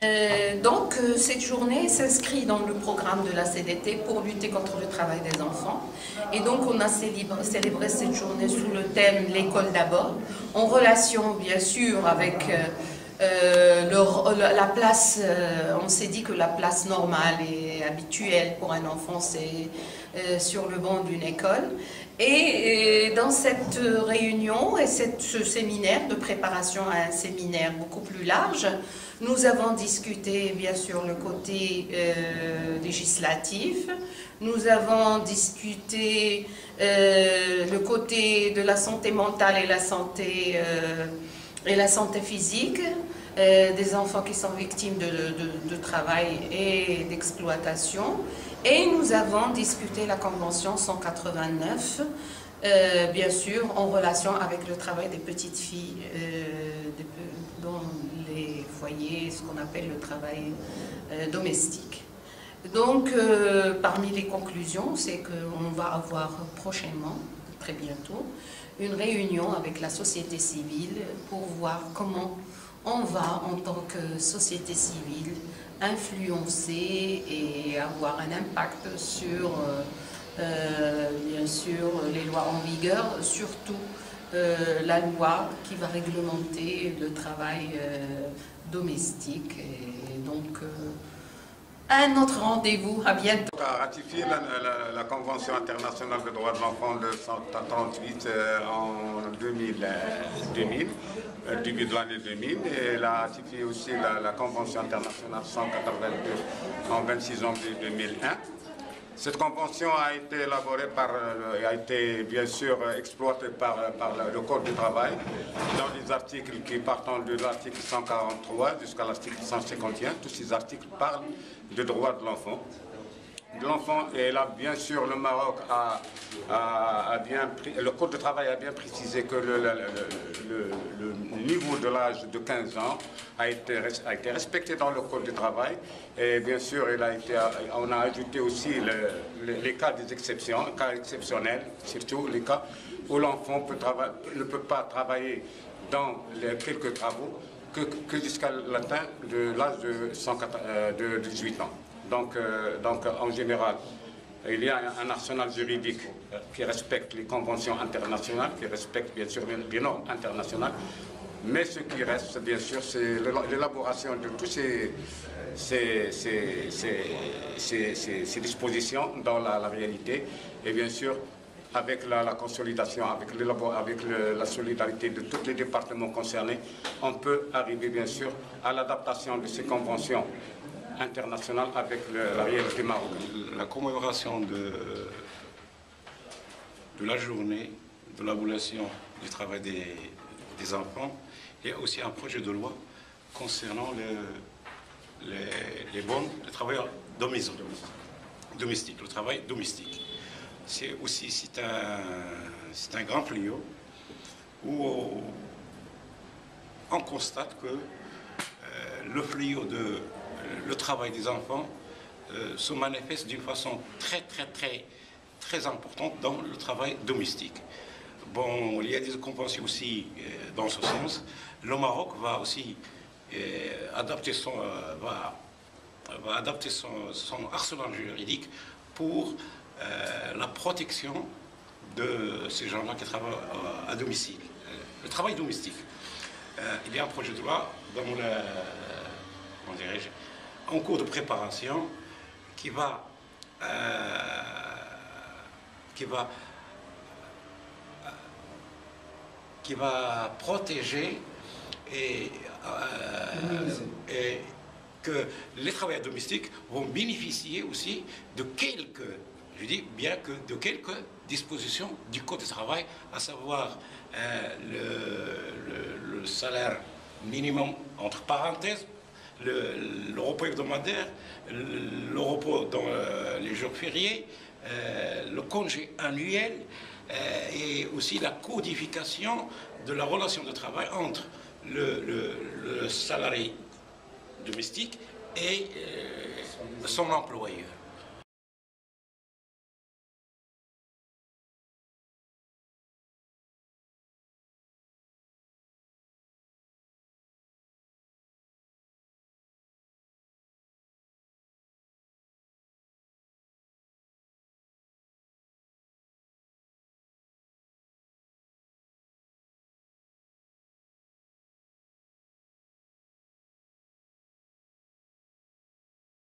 Cette journée s'inscrit dans le programme de la CDT pour lutter contre le travail des enfants. Et donc, on a célébré cette journée sous le thème « L'école d'abord », en relation, bien sûr, avec la place. On s'est dit que la place normale et habituelle pour un enfant, c'est sur le banc d'une école. Et dans cette réunion et ce séminaire de préparation à un séminaire beaucoup plus large, nous avons discuté bien sûr le côté législatif, nous avons discuté le côté de la santé mentale et la santé physique, des enfants qui sont victimes de travail et d'exploitation. Et nous avons discuté la Convention 189, bien sûr, en relation avec le travail des petites filles dans les foyers, ce qu'on appelle le travail domestique. Donc, parmi les conclusions, c'est qu'on va avoir prochainement, très bientôt, une réunion avec la société civile pour voir comment on va, en tant que société civile, influencer et avoir un impact sur, bien sûr, les lois en vigueur, surtout la loi qui va réglementer le travail domestique. Et donc, un autre rendez-vous, à bientôt. On a ratifié la Convention internationale des droits de l'enfant de 138 en 2000, début de l'année 2000, et elle a ratifié aussi la Convention internationale 182 en 26 janvier 2001. Cette convention a été élaborée a été bien sûr exploitée par le Code du travail dans les articles qui partant de l'article 143 jusqu'à l'article 151. Tous ces articles parlent des droits de l'enfant. Et là, bien sûr, le Maroc le Code du travail a bien précisé que le niveau de l'âge de 15 ans a été respecté dans le Code du travail. Et bien sûr, on a ajouté aussi les cas des exceptions, cas exceptionnels, surtout les cas où l'enfant ne peut pas travailler dans quelques travaux que jusqu'à l'atteinte de l'âge de 18 ans. Donc, en général, il y a un arsenal juridique qui respecte les conventions internationales, qui respecte bien sûr les normes internationales, mais ce qui reste, bien sûr, c'est l'élaboration de toutes ces dispositions dans la réalité, et bien sûr, avec la consolidation, avec la solidarité de tous les départements concernés, on peut arriver, bien sûr, à l'adaptation de ces conventions internationales avec la réalité marocaine. La commémoration de la journée de l'abolition du travail des enfants, il y a aussi un projet de loi concernant les travailleurs domestiques, le travail domestique. C'est un grand fléau où on constate que le fléau le travail des enfants se manifeste d'une façon très importante dans le travail domestique. Bon, il y a des conventions aussi dans ce sens. Le Maroc va aussi adapter son arsenal juridique pour la protection de ces gens-là qui travaillent à domicile. Le travail domestique. Il y a un projet de loi dans en cours de préparation qui va protéger et que les travailleurs domestiques vont bénéficier aussi de je dis bien que de quelques dispositions du Code du travail, à savoir le salaire minimum entre parenthèses, le repos hebdomadaire, le repos dans les jours fériés, le congé annuel et aussi la codification de la relation de travail entre le salarié domestique et son employeur.